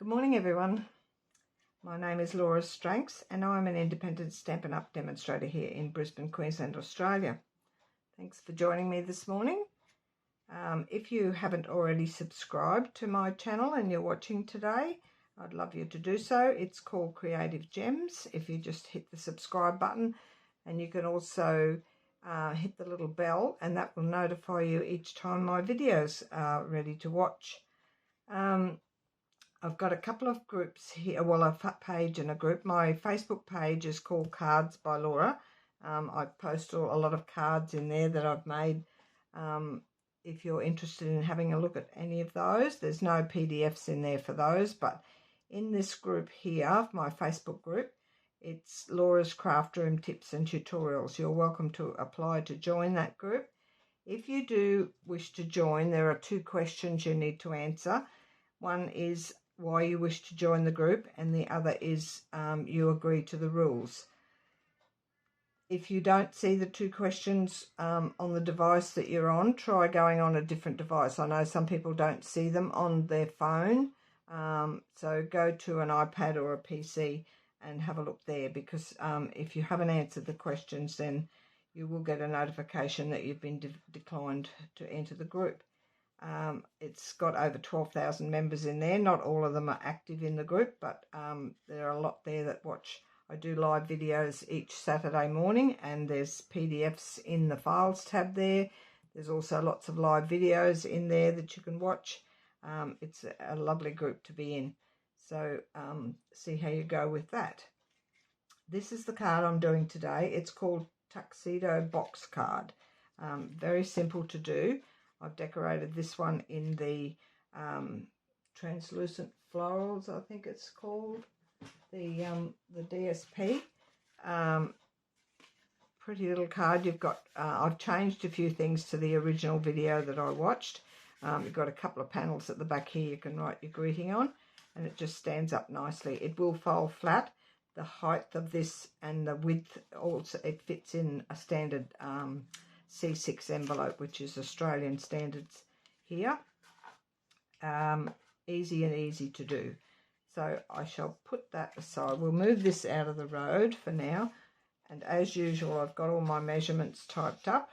Good morning, everyone. My name is Laura Stranks and I'm an independent Stampin' Up! Demonstrator here in Brisbane, Queensland, Australia. Thanks for joining me this morning. If you haven't already subscribed to my channel and you're watching today, I'd love you to do so. It's called Creative Gems. If you just hit the subscribe button, and you can also hit the little bell, and that will notify you each time my videos are ready to watch. I've got a couple of groups here, well, a page and a group. My Facebook page is called Cards by Laura. I post a lot of cards in there that I've made. If you're interested in having a look at any of those, there's no PDFs in there for those, but in this group here, my Facebook group, it's Laura's Craft Room Tips and Tutorials. You're welcome to apply to join that group. If you do wish to join, there are two questions you need to answer. One is why you wish to join the group, and the other is you agree to the rules. If you don't see the two questions on the device that you're on, try going on a different device. I know some people don't see them on their phone, so go to an iPad or a PC and have a look there, because if you haven't answered the questions, then you will get a notification that you've been declined to enter the group. It's got over 12,000 members in there. Not all of them are active in the group, but there are a lot there that watch. I do live videos each Saturday morning, and there's PDFs in the files tab there. There's also lots of live videos in there that you can watch. It's a lovely group to be in. So see how you go with that. This is the card I'm doing today. It's called Tuxedo Box Card. Very simple to do. I've decorated this one in the translucent florals, I think it's called, the DSP. Pretty little card. You've got, I've changed a few things to the original video that I watched. You've got a couple of panels at the back here you can write your greeting on, and it just stands up nicely. It will fold flat. The height of this and the width, also it fits in a standard C6 envelope, which is Australian standards here. Easy to do. So I shall put that aside. We'll move this out of the road for now, and as usual I've got all my measurements typed up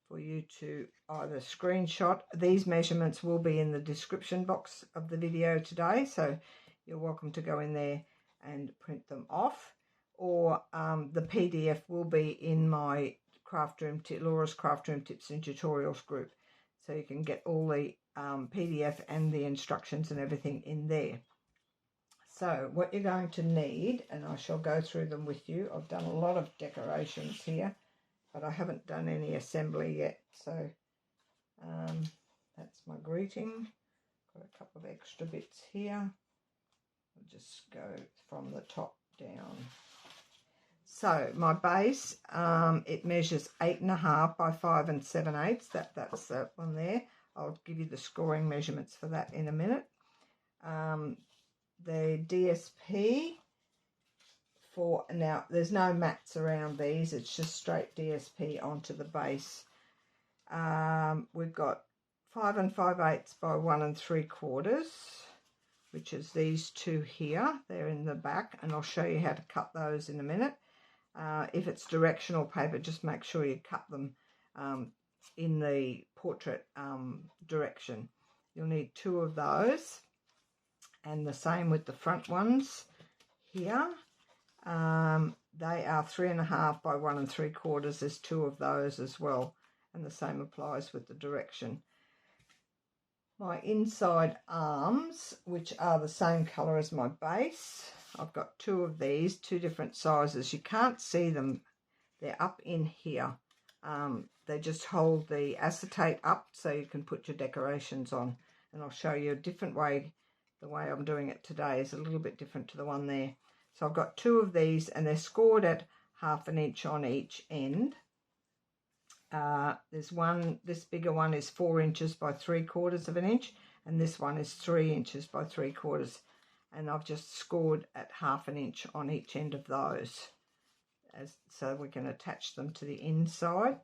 for you to either screenshot. These measurements will be in the description box of the video today, so you're welcome to go in there and print them off, or the PDF will be in my Laura's Craft Room Tips and Tutorials group, so you can get all the PDF and the instructions and everything in there. So what you're going to need, and I shall go through them with you. I've done a lot of decorations here, but I haven't done any assembly yet. So that's my greeting. Got a couple of extra bits here. I'll just go from the top down. So my base, it measures 8.5 by 5 7/8. That's that one there. I'll give you the scoring measurements for that in a minute. The DSP for, now there's no mats around these, it's just straight DSP onto the base. We've got 5 5/8 by 1 3/4, which is these two here. They're in the back, and I'll show you how to cut those in a minute. If it's directional paper, just make sure you cut them in the portrait direction. You'll need 2 of those, and the same with the front ones here. They are 3.5 by 1 3/4. There's 2 of those as well, and the same applies with the direction. My inside arms, which are the same colour as my base, I've got 2 of these, 2 different sizes. You can't see them, they're up in here. They just hold the acetate up so you can put your decorations on, and I'll show you a different way. The way I'm doing it today is a little bit different to the one there. So I've got 2 of these, and they're scored at 1/2 inch on each end. There's one, this bigger one is 4 inches by 3/4 inch, and this one is 3 inches by 3/4, and I've just scored at 1/2 inch on each end of those, so we can attach them to the inside.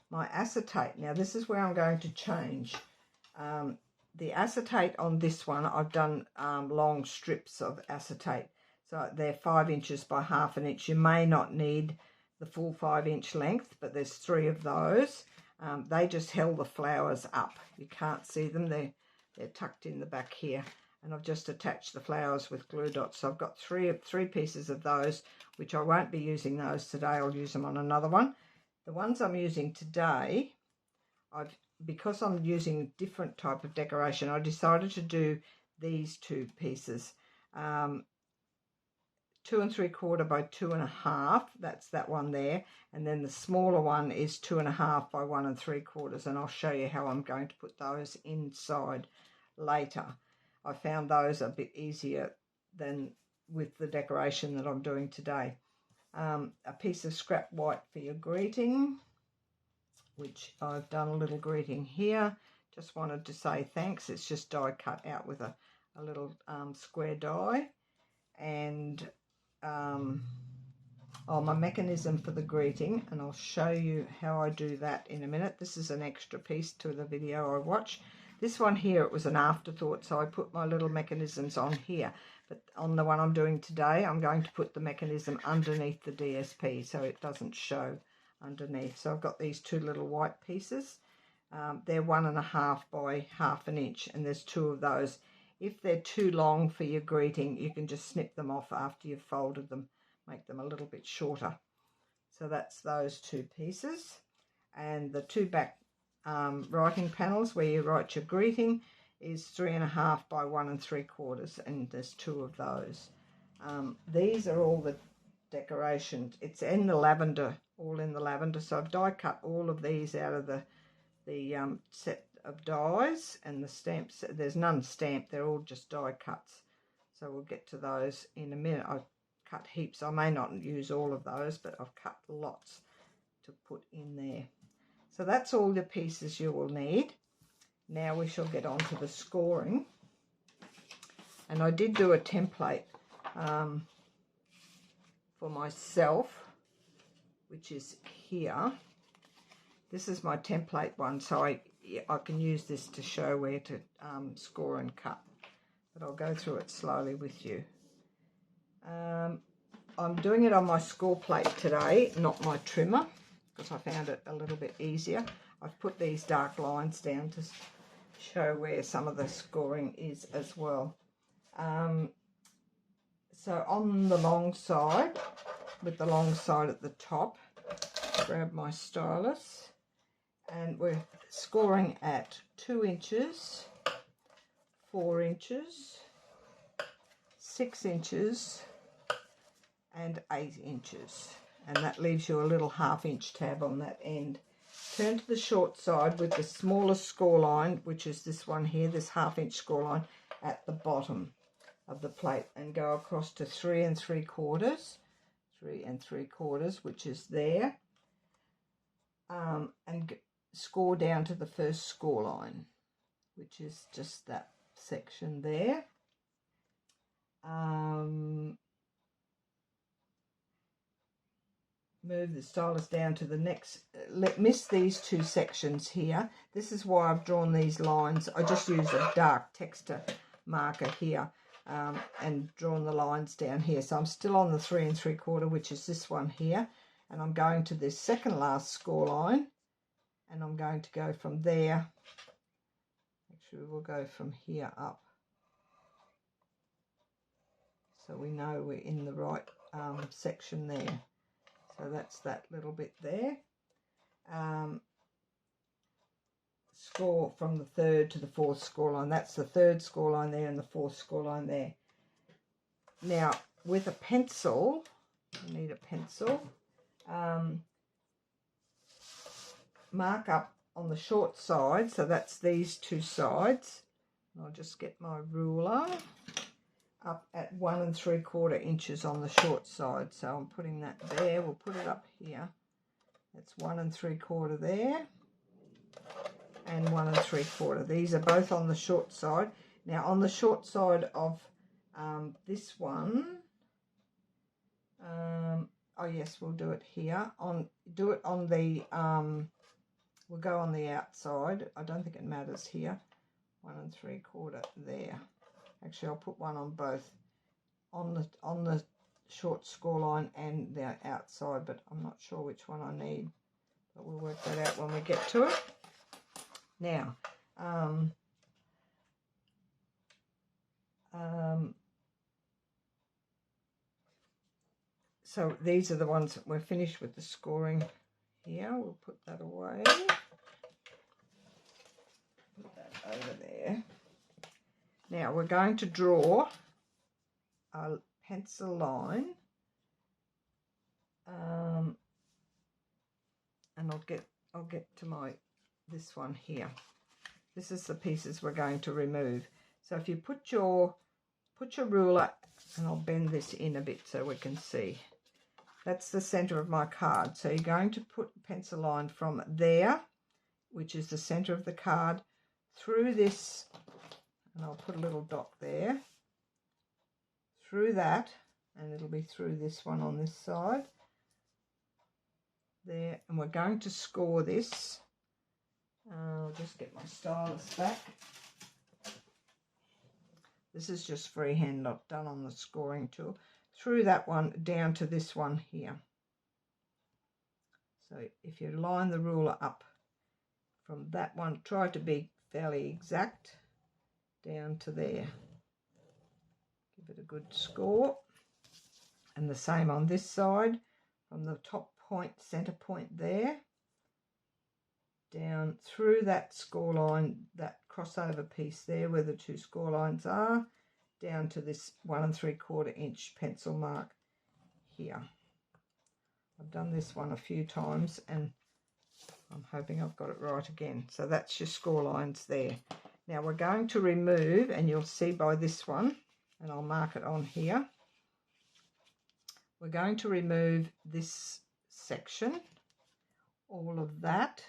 My acetate, now this is where I'm going to change. the acetate on this one, I've done long strips of acetate. So they're 5 inches by 1/2 inch. You may not need the full 5-inch length, but there's 3 of those. They just held the flowers up. You can't see them. They're tucked in the back here. And I've just attached the flowers with glue dots. So I've got three pieces of those, which I won't be using those today. I'll use them on another one. The ones I'm using today, because I'm using a different type of decoration, I decided to do these 2 pieces. 2 3/4 by 2 1/2. That's that one there. And then the smaller one is 2 1/2 by 1 3/4. And I'll show you how I'm going to put those inside later. I found those a bit easier than with the decoration that I'm doing today. A piece of scrap white for your greeting, which I've done a little greeting here. Just wanted to say thanks. It's just die cut out with a little square die. And my mechanism for the greeting, and I'll show you how I do that in a minute. This is an extra piece to the video I watched. This one here, it was an afterthought, so I put my little mechanisms on here. But on the one I'm doing today, I'm going to put the mechanism underneath the DSP so it doesn't show underneath. So I've got these 2 little white pieces. They're 1 1/2 by 1/2 inch, and there's 2 of those. If they're too long for your greeting, you can just snip them off after you've folded them, make them a little bit shorter. So that's those 2 pieces. And the 2 back writing panels where you write your greeting is 3 1/2 by 1 3/4, and there's 2 of those. These are all the decorations. It's in the lavender, all in the lavender. So I've die cut all of these out of the set of dies, and the stamps, there's none stamped, they're all just die cuts. So we'll get to those in a minute. I've cut heaps. I may not use all of those, but I've cut lots to put in there. So that's all the pieces you will need. Now we shall get on to the scoring. And I did do a template for myself, which is here. This is my template one, so I can use this to show where to score and cut. But I'll go through it slowly with you. I'm doing it on my score plate today, not my trimmer, because I found it a little bit easier. I've put these dark lines down to show where some of the scoring is as well. So on the long side, with the long side at the top, grab my stylus, and we're scoring at 2 inches, 4 inches, 6 inches, and 8 inches. And that leaves you a little 1/2 inch tab on that end. Turn to the short side with the smallest score line, which is this one here, this 1/2 inch score line at the bottom of the plate, and go across to 3 3/4, 3 3/4, which is there, and score down to the first score line, which is just that section there. Move the stylus down to the next, miss these 2 sections here. This is why I've drawn these lines. I just use a dark texture marker here and drawn the lines down here. So I'm still on the 3 3/4, which is this one here, and I'm going to this second last score line, and I'm going to go from there. Actually, we'll go from here up, so we know we're in the right section there. So that's that little bit there. Score from the 3rd to the 4th score line. That's the 3rd score line there and the 4th score line there. Now, with a pencil, I need a pencil. Mark up on the short side, so that's these 2 sides. I'll just get my ruler. Up at 1 3/4 inches on the short side, so I'm putting that there. We'll put it up here. That's 1 3/4 there, and 1 3/4. These are both on the short side. Now on the short side of this one, oh yes, we'll do it here. Do it on the we'll go on the outside. I don't think it matters here. 1 3/4 there. Actually, I'll put one on both, on the short score line and the outside, but I'm not sure which one I need, but we'll work that out when we get to it. Now, so these are the ones that we're finished with the scoring here. We'll put that away. Put that over there. Now we're going to draw a pencil line, and I'll get to this one here. This is the pieces we're going to remove. So if you put your ruler, and I'll bend this in a bit so we can see. That's the center of my card. So you're going to put a pencil line from there, which is the center of the card, through this, and I'll put a little dot there, through that, and it'll be through this one on this side there, and we're going to score this. I'll just get my stylus back. This is just freehand, not done on the scoring tool. Through that one down to this one here. So if you line the ruler up from that one, try to be fairly exact, down to there. Give it a good score. And the same on this side, from the top point, center point there, down through that score line, that crossover piece there where the two score lines are, down to this 1 3/4 inch pencil mark here. I've done this one a few times and I'm hoping I've got it right again. So that's your score lines there. Now we're going to remove, and you'll see by this one, and I'll mark it on here, we're going to remove this section, all of that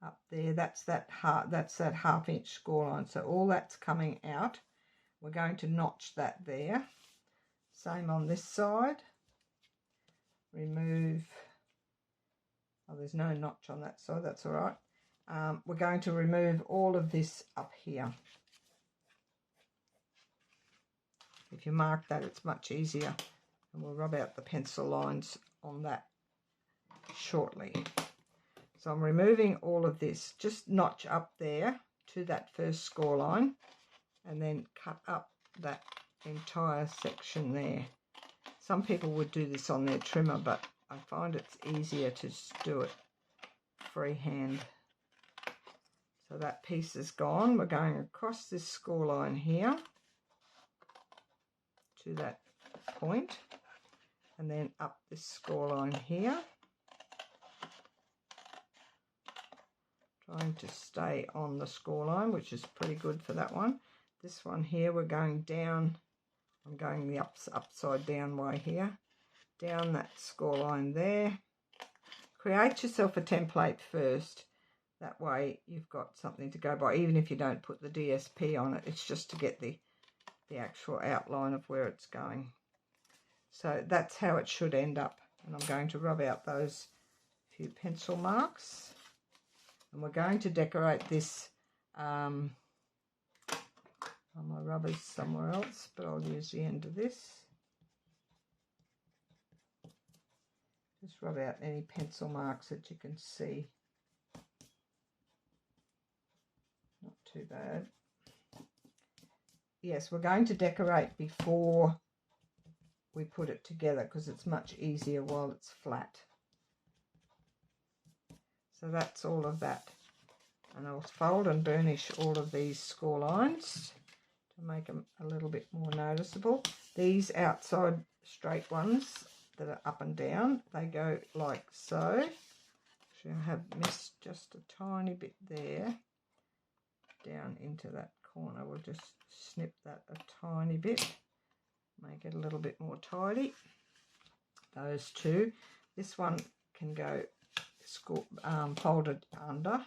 up there. That's that half inch score line. So all that's coming out. We're going to notch that there. Same on this side. Remove. Oh, there's no notch on that side. That's all right. We're going to remove all of this up here. If you mark that, it's much easier. And we'll rub out the pencil lines on that shortly. So I'm removing all of this. Just notch up there to that first score line, and then cut up that entire section there. Some people would do this on their trimmer, but I find it's easier to do it freehand. So that piece is gone. We're going across this score line here to that point, and then up this score line here. Trying to stay on the score line, which is pretty good for that one. This one here, we're going down. I'm going the upside down way here. Down that score line there. Create yourself a template first. That way you've got something to go by, even if you don't put the DSP on it. It's just to get the actual outline of where it's going. So that's how it should end up. And I'm going to rub out those few pencil marks. And we're going to decorate this on my rubbers somewhere else, but I'll use the end of this. Just rub out any pencil marks that you can see. Not too bad. Yes, we're going to decorate before we put it together because it's much easier while it's flat. So that's all of that. And I'll fold and burnish all of these score lines to make them a little bit more noticeable. These outside straight ones that are up and down, they go like so. Actually, I have missed just a tiny bit there down into that corner. We'll just snip that a tiny bit, make it a little bit more tidy. Those two. This one can go folded under.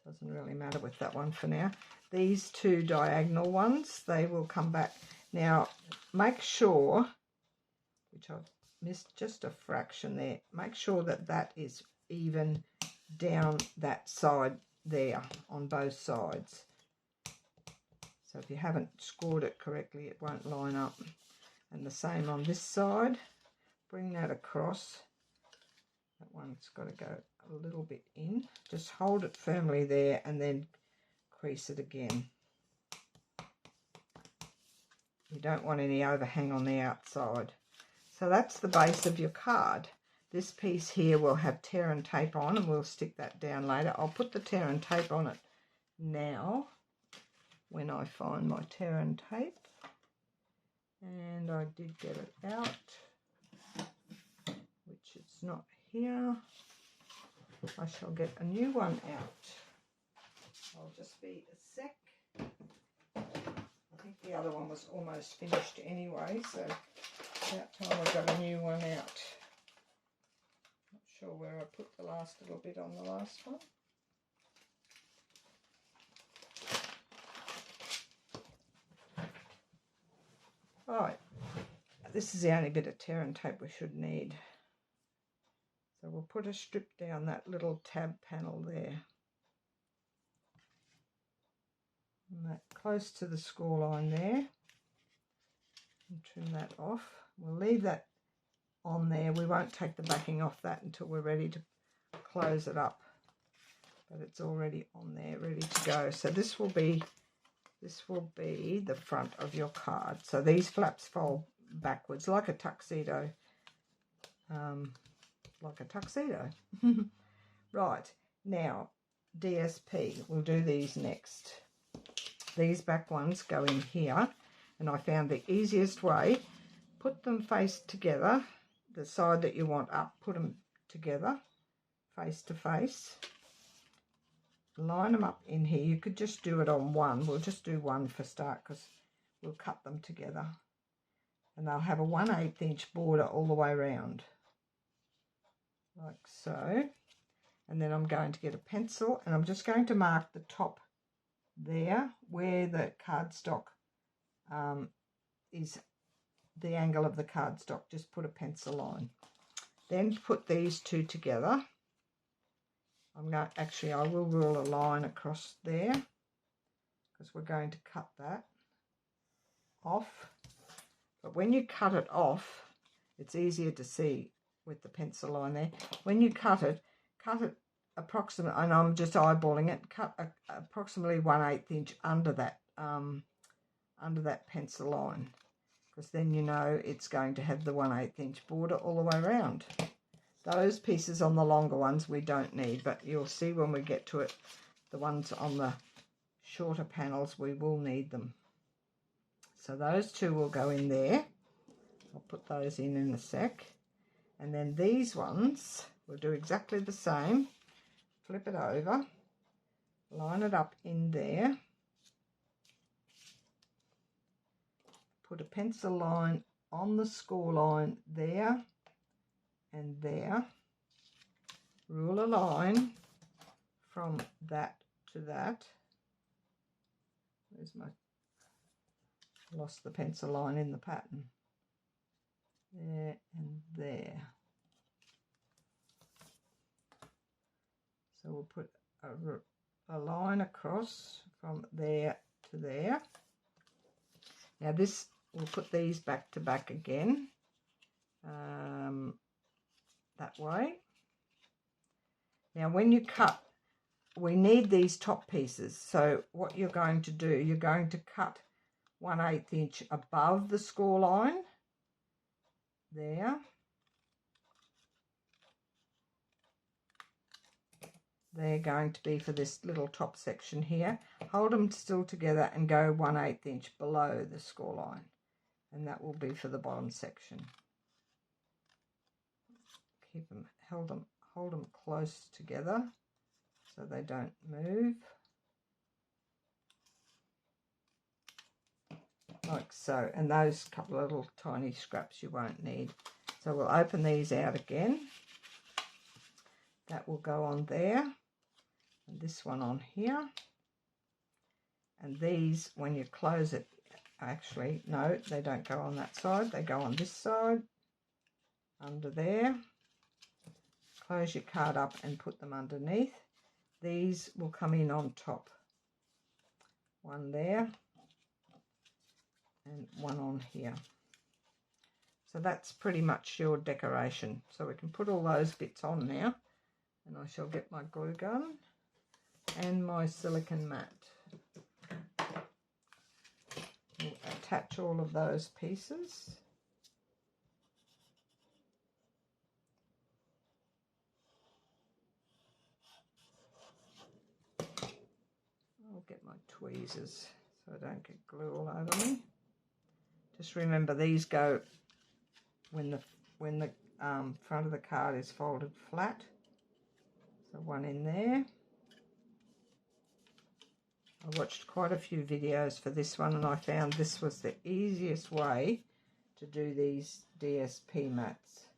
Doesn't really matter with that one for now. These two diagonal ones, they will come back. Now make sure, which I've missed just a fraction there, make sure that that is even down that side there on both sides. So if you haven't scored it correctly, it won't line up. And the same on this side. Bring that across. That one's got to go a little bit in. Just hold it firmly there and then crease it again. You don't want any overhang on the outside. So that's the base of your card. This piece here will have tear and tape on, and we'll stick that down later. I'll put the tear and tape on it now when I find my tear and tape. And I did get it out, which it's not here. I shall get a new one out. I'll just be a sec. I think the other one was almost finished anyway, so about time I got a new one out. Not sure where I put the last little bit on the last one. Right, this is the only bit of tear and tape we should need. So we'll put a strip down that little tab panel there. And that close to the score line there. And trim that off. We'll leave that on there. We won't take the backing off that until we're ready to close it up. But it's already on there, ready to go. So this will be the front of your card. So these flaps fold backwards like a tuxedo. Right, now DSP, we'll do these next. These back ones go in here, and I found the easiest way, put them face together, the side that you want up, put them together, face to face, line them up in here. You could just do it on one. We'll just do one for start because we'll cut them together, and they'll have a 1/8 inch border all the way around. Like so. And then I'm going to get a pencil, and I'm just going to mark the top there where the cardstock is the angle of the cardstock. Just put a pencil line. Then put these two together. I will rule a line across there because we're going to cut that off. But when you cut it off, it's easier to see with the pencil line there. When you cut it approximately, and I'm just eyeballing it, cut approximately 1/8 inch under that pencil line, because then you know it's going to have the 1/8 inch border all the way around. Those pieces on the longer ones we don't need, but you'll see when we get to it, the ones on the shorter panels, we will need them. So those two will go in there. I'll put those in a sec. And then these ones, we'll do exactly the same. Flip it over, line it up in there, put a pencil line on the score line there and there, rule a line from that to that. Where's my, lost the pencil line in the pattern. There and there. So we'll put a line across from there to there. Now this, we'll put these back to back again, that way. Now when you cut, we need these top pieces. So what you're going to do, you're going to cut 1/8 inch above the score line. There. They're going to be for this little top section here. Hold them still together and go 1/8 inch below the score line, and that will be for the bottom section. Keep them, hold them close together so they don't move. Like so, and those couple of little tiny scraps you won't need. So we'll open these out again. That will go on there, and this one on here. And these, when you close it, actually, no, they don't go on that side. They go on this side, under there. Close your card up and put them underneath. These will come in on top. One there, and one on here. So that's pretty much your decoration. So we can put all those bits on now, and I shall get my glue gun and my silicone mat. We'll attach all of those pieces. I'll get my tweezers so I don't get glue all over me. Just remember, these go when the front of the card is folded flat. So one in there. I watched quite a few videos for this one, and I found this was the easiest way to do these DSP mats.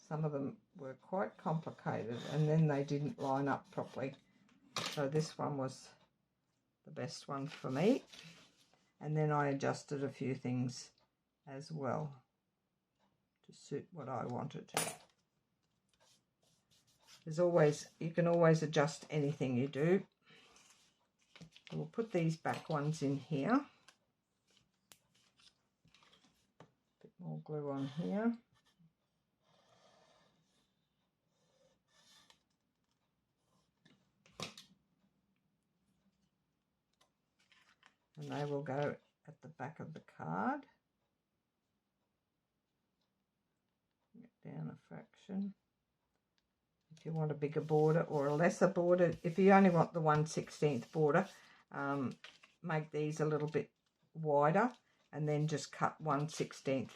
Some of them were quite complicated, and then they didn't line up properly. So this one was the best one for me. And then I adjusted a few things as well to suit what I wanted. There's always, you can always adjust anything you do. We'll put these back ones in here. A bit more glue on here. And they will go at the back of the card. Get down a fraction. If you want a bigger border or a lesser border, if you only want the 1/16 border, make these a little bit wider, and then just cut 1/16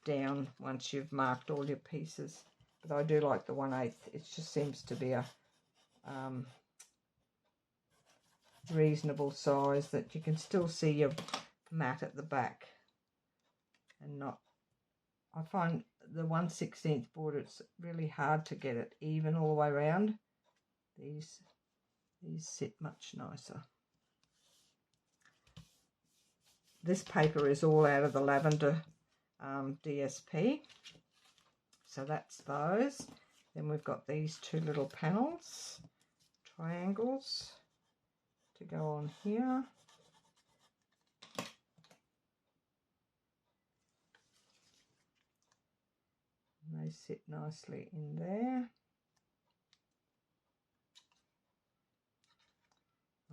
down once you've marked all your pieces. But I do like the 1/8. It just seems to be a reasonable size that you can still see your mat at the back, and not. I find the 1/16 border, it's really hard to get it even all the way around. These sit much nicer. This paper is all out of the lavender DSP. So that's those. Then we've got these two little panels, triangles, to go on here. And they sit nicely in there.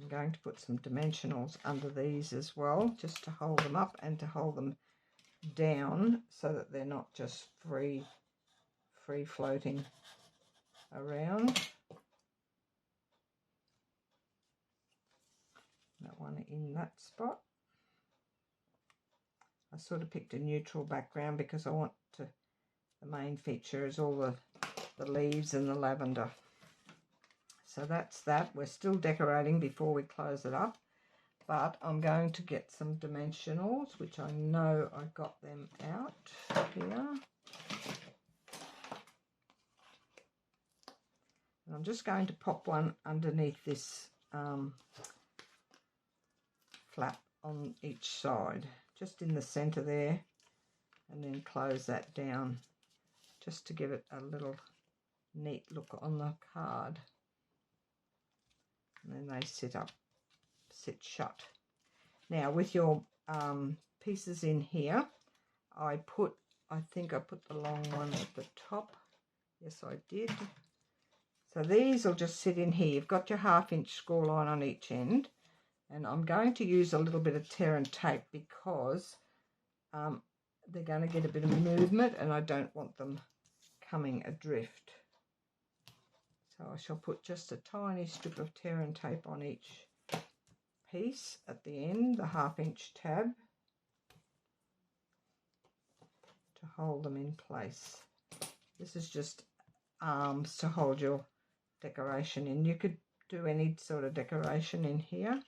I'm going to put some dimensionals under these as well, just to hold them up and to hold them down so that they're not just free floating around. That one in that spot. I sort of picked a neutral background because I want to, the main feature is all the leaves and the lavender. So that's that. We're still decorating before we close it up, but I'm going to get some dimensionals, which I know I got them out here. And I'm just going to pop one underneath this flap on each side, just in the center there, and then close that down just to give it a little neat look on the card. And then they sit shut. Now with your pieces in here, I think I put the long one at the top. Yes, I did. So these will just sit in here. You've got your 1/2 inch score line on each end, and I'm going to use a little bit of tear and tape because they're going to get a bit of movement and I don't want them coming adrift. So I shall put just a tiny strip of tear and tape on each piece at the end, the 1/2 inch tab, to hold them in place. This is just arms to hold your decoration in. You could do any sort of decoration in here.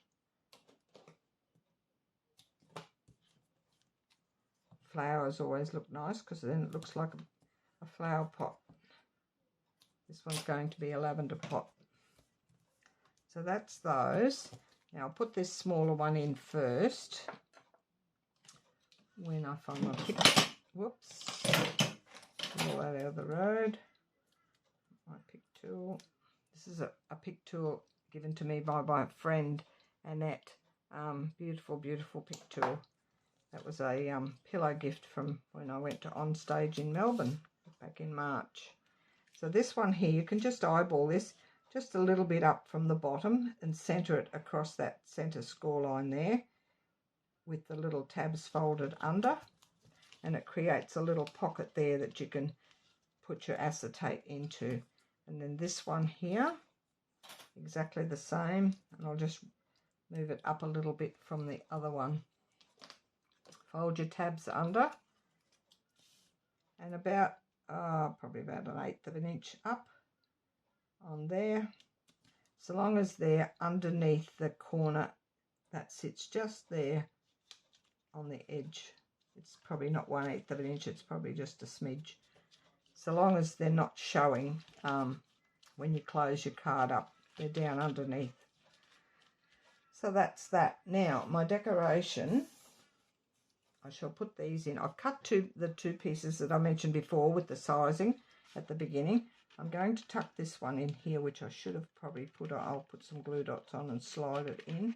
Flowers always look nice because then it looks like a flower pot. This one's going to be a lavender pot. So that's those. Now I'll put this smaller one in first. When I find my pick, whoops, pull that out of the road. My pick tool. This is a pick tool given to me by my friend Annette. Beautiful, beautiful pick tool. That was a pillow gift from when I went to On Stage in Melbourne back in March. So this one here, you can just eyeball this just a little bit up from the bottom and centre it across that centre score line there with the little tabs folded under, and it creates a little pocket there that you can put your acetate into. And then this one here, exactly the same, and I'll just move it up a little bit from the other one. Fold your tabs under and about probably about 1/8 of an inch up on there, so long as they're underneath the corner that sits just there on the edge. It's probably not 1/8 of an inch, it's probably just a smidge, so long as they're not showing when you close your card up, they're down underneath. So that's that. Now my decoration, I shall put these in. I've cut the two pieces that I mentioned before with the sizing at the beginning. I'm going to tuck this one in here, which I should have probably put, I'll put some glue dots on and slide it in.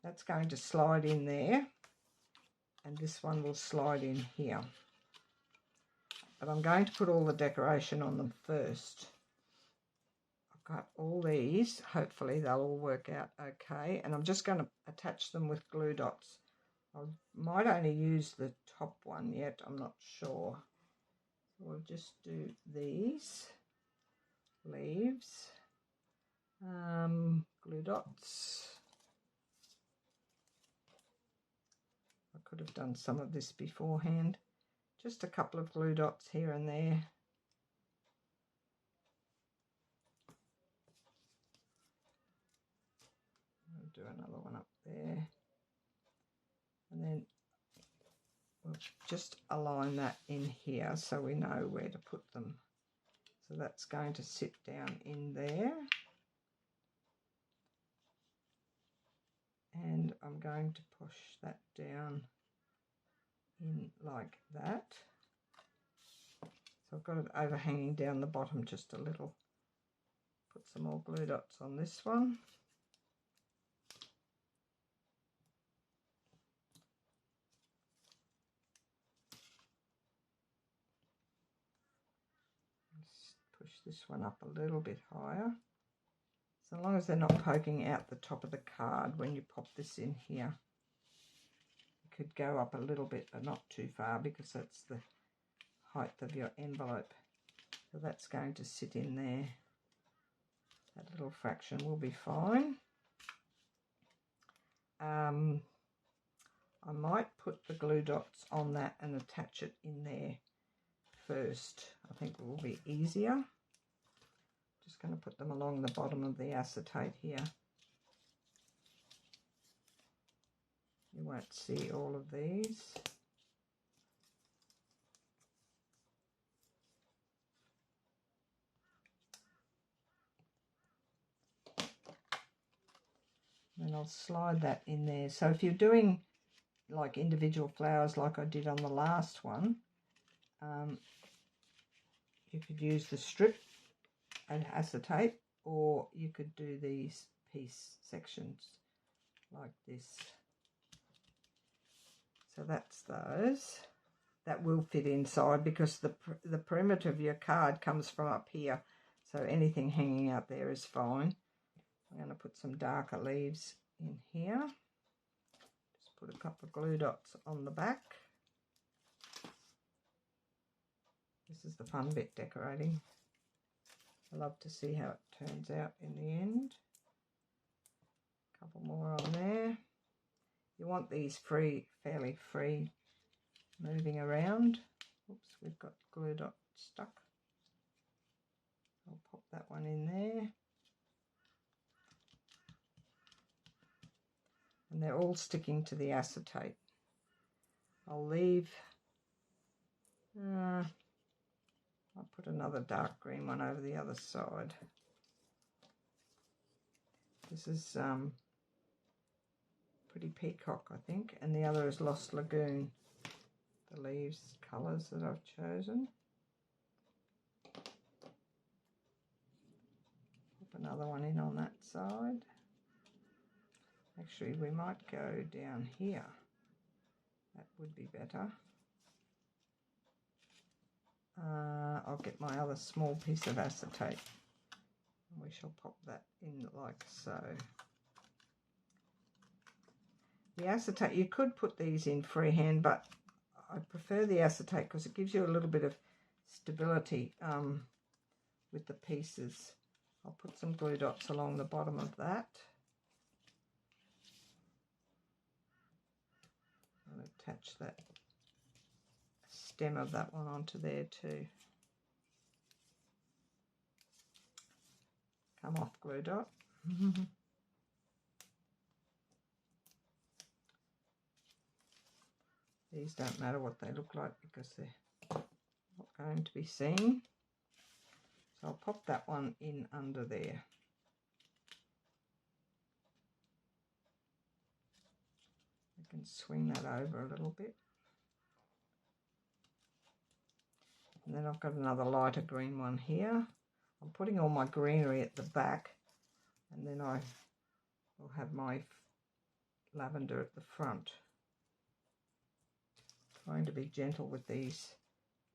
That's going to slide in there, and this one will slide in here. But I'm going to put all the decoration on them first. I've got all these, hopefully they'll all work out okay, and I'm just going to attach them with glue dots. I might only use the top one yet, I'm not sure. We'll just do these leaves, glue dots. I could have done some of this beforehand. Just a couple of glue dots here and there. I'll do another one up there. And then we'll just align that in here so we know where to put them. So that's going to sit down in there. And I'm going to push that down in like that. So I've got it overhanging down the bottom just a little. Put some more glue dots on this one. Just push this one up a little bit higher. So long as they're not poking out the top of the card when you pop this in here. You could go up a little bit, but not too far, because that's the height of your envelope. So that's going to sit in there. That little fraction will be fine. I might put the glue dots on that and attach it in there first. I think it will be easier. Just going to put them along the bottom of the acetate here. You won't see all of these. Then I'll slide that in there. So if you're doing like individual flowers like I did on the last one, you could use the strip and acetate, or you could do these piece sections like this. So that's those. That will fit inside because the perimeter of your card comes from up here, so anything hanging out there is fine. I'm going to put some darker leaves in here. Just put a couple of glue dots on the back. This is the fun bit, decorating. I love to see how it turns out in the end. A couple more on there. You want these fairly free, moving around. Oops, we've got glue dot stuck. I'll pop that one in there. And they're all sticking to the acetate. I'll leave, I'll put another dark green one over the other side. This is Pretty Peacock, I think, and the other is Lost Lagoon, the leaves colours that I've chosen. Pop another one in on that side. Actually, we might go down here That would be better. I'll get my other small piece of acetate and we shall pop that in like so. The acetate, you could put these in freehand, but I prefer the acetate because it gives you a little bit of stability with the pieces. I'll put some glue dots along the bottom of that. I'll attach that stem of that one onto there too. Come off, glue dot. These don't matter what they look like because they're not going to be seen. So I'll pop that one in under there. I can swing that over a little bit. And then I've got another lighter green one here. I'm putting all my greenery at the back, and then I will have my lavender at the front. Trying to be gentle with these,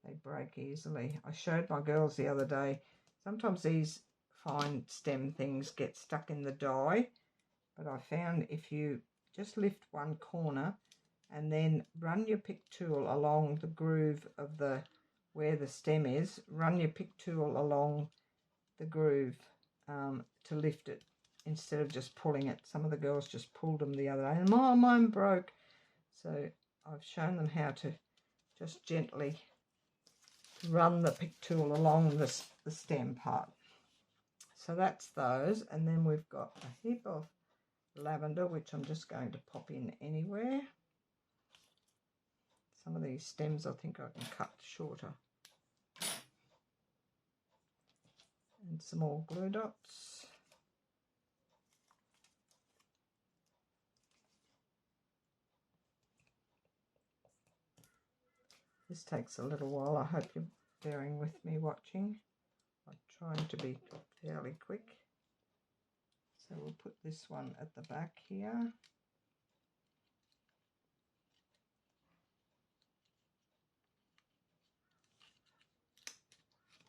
they break easily. I showed my girls the other day, sometimes these fine stem things get stuck in the dye, but I found if you just lift one corner and then run your pick tool along the groove of the where the stem is, run your pick tool along the groove to lift it instead of just pulling it. Some of the girls just pulled them the other day and mine broke. So I've shown them how to just gently run the pick tool along the stem part. So that's those, and then we've got a heap of lavender, which I'm just going to pop in anywhere. Some of these stems I think I can cut shorter. And some more glue dots. This takes a little while. I hope you're bearing with me watching. I'm trying to be fairly quick. So we'll put this one at the back here.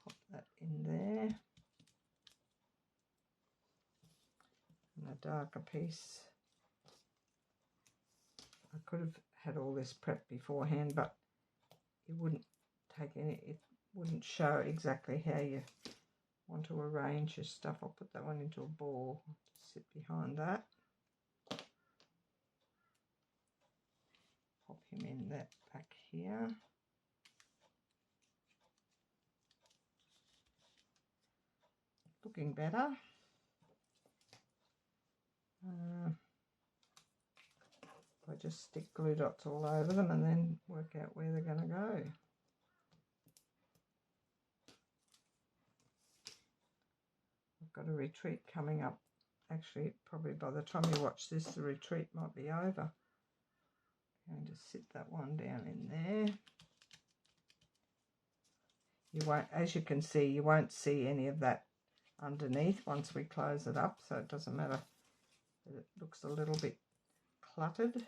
Pop that in there. And a darker piece. I could have had all this prepped beforehand, but it wouldn't take any, it wouldn't show exactly how you want to arrange your stuff. I'll put that one into a ball, just sit behind that. Pop him in that back here. Looking better. I just stick glue dots all over them and then work out where they're going to go. I've got a retreat coming up. Actually, probably by the time you watch this, the retreat might be over. I'm going to sit that one down in there. You won't, as you can see, you won't see any of that underneath once we close it up, so it doesn't matter that it looks a little bit cluttered.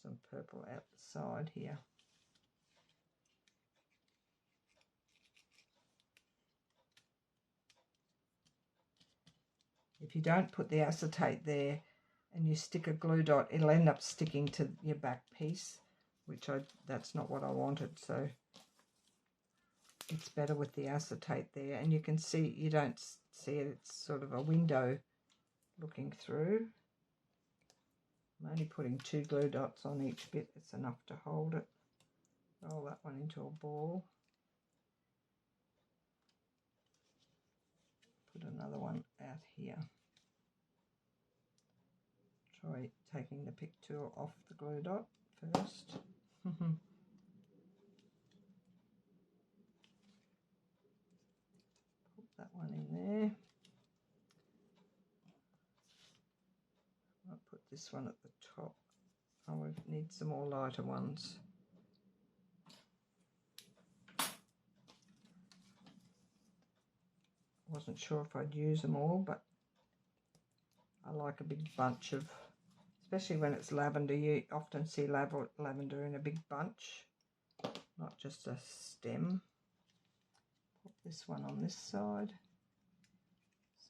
Some purple out the side here. If you don't put the acetate there and you stick a glue dot, it'll end up sticking to your back piece, which that's not what I wanted. So it's better with the acetate there, and you can see, you don't see it, it's sort of a window looking through. I'm only putting 2 glue dots on each bit, it's enough to hold it. Roll that one into a ball. Put another one out here. Try taking the pick tool off the glue dot first. Put that one in there. I'll put this one at the top. Oh, we need some more lighter ones. wasn't sure if I'd use them all, but I like a big bunch of, especially when it's lavender. You often see lavender in a big bunch, not just a stem. Put this one on this side.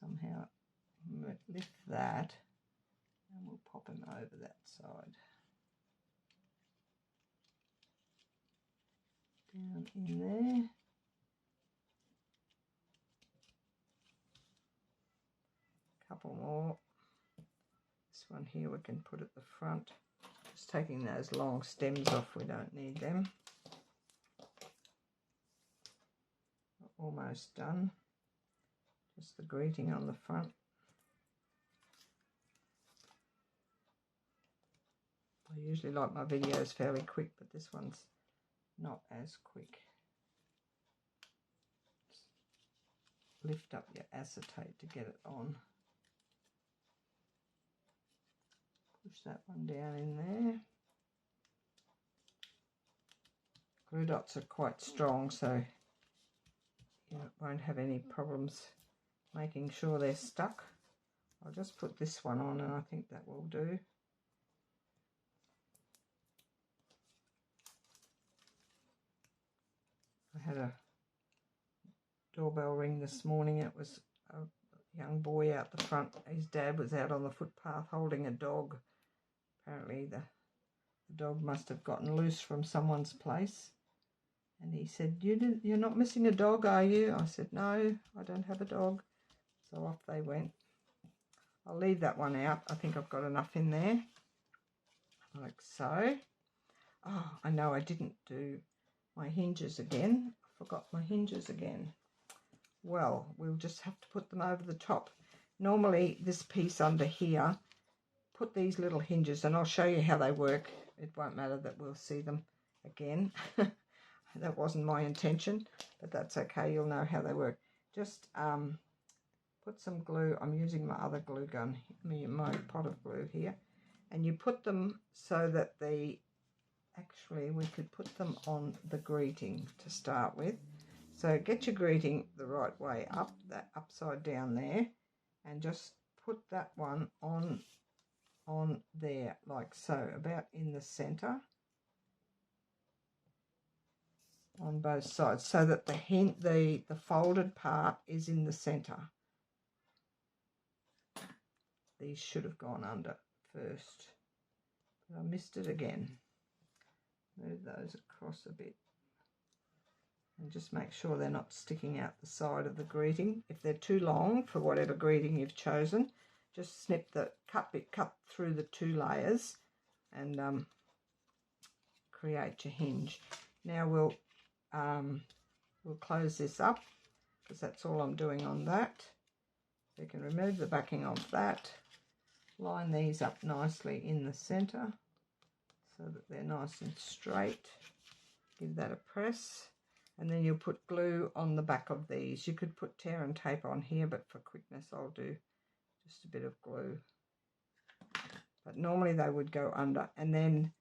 Somehow lift that, and we'll pop him over that side. Down in there. Couple more. This one here we can put at the front. Just taking those long stems off, we don't need them. Almost done. Just the greeting on the front. I usually like my videos fairly quick, but this one's not as quick. Just lift up your acetate to get it on. Push that one down in there. Glue dots are quite strong, so you won't have any problems making sure they're stuck. I'll just put this one on, and I think that will do. I had a doorbell ring this morning. It was a young boy out the front. His dad was out on the footpath holding a dog. Apparently the dog must have gotten loose from someone's place. And he said, you're not missing a dog, are you? I said, no, I don't have a dog. So off they went. I'll leave that one out. I think I've got enough in there, like so. Oh, I know I didn't do my hinges again. I forgot my hinges again. Well, we'll just have to put them over the top. Normally, this piece under here, put these little hinges, and I'll show you how they work. It won't matter that we'll see them again. That wasn't my intention, but that's okay. You'll know how they work. Just put some glue. I'm using my other glue gun, my pot of glue here. And you put them so that actually we could put them on the greeting to start with. So get your greeting the right way up, that upside down there, and just put that one on there like so, about in the center on both sides, so that the folded part is in the center. These should have gone under first, but I missed it again. Move those across a bit and just make sure they're not sticking out the side of the greeting. If they're too long for whatever greeting you've chosen, just snip the cut through the two layers and create your hinge. Now we'll close this up, because that's all I'm doing on that. So you can remove the backing of that, line these up nicely in the center so that they're nice and straight. Give that a press, and then you'll put glue on the back of these. You could put tear and tape on here, but for quickness I'll do just a bit of glue. But normally they would go under, and then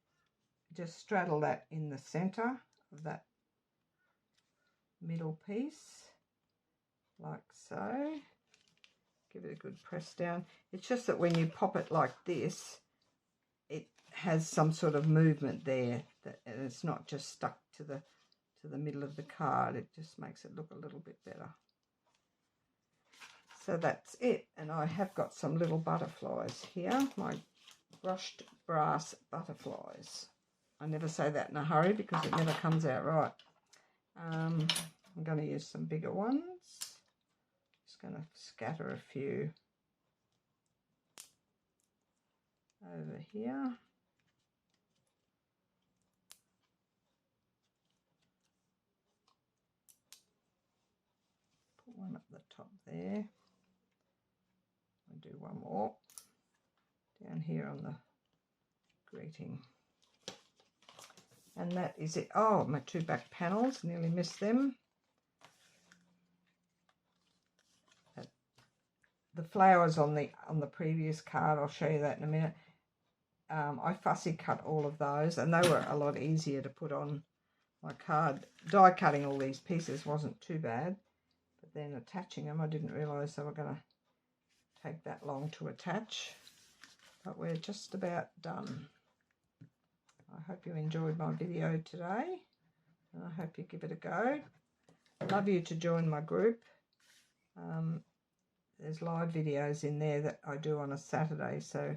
just straddle that in the center of that middle piece like so. Give it a good press down. It's just that when you pop it like this, it has some sort of movement there, and it's not just stuck to the middle of the card. It just makes it look a little bit better. So that's it, and I have got some little butterflies here, my brushed brass butterflies. I never say that in a hurry because it never comes out right. I'm going to use some bigger ones. Just going to scatter a few over here. Put one up the top there. I'll do one more down here on the greeting. And that is it. Oh, my two back panels, nearly missed them. The flowers on the previous card, I'll show you that in a minute. I fussy cut all of those, and they were a lot easier to put on my card. Die cutting all these pieces wasn't too bad, but then attaching them. I didn't realise they were going to take that long to attach, but we're just about done. I hope you enjoyed my video today, and I hope you give it a go. I'd love you to join my group. There's live videos in there that I do on a Saturday, so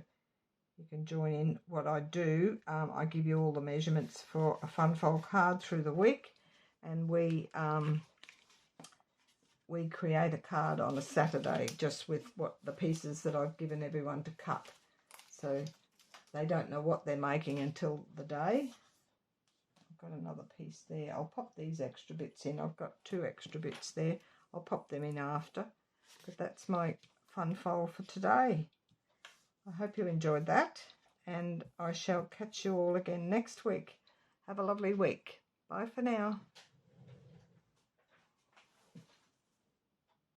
you can join in what I do. I give you all the measurements for a fun fold card through the week, and we create a card on a Saturday just with what the pieces that I've given everyone to cut. So they don't know what they're making until the day. I've got another piece there. I'll pop these extra bits in. I've got 2 extra bits there. I'll pop them in after. But that's my fun fold for today. I hope you enjoyed that, and I shall catch you all again next week. Have a lovely week. Bye for now.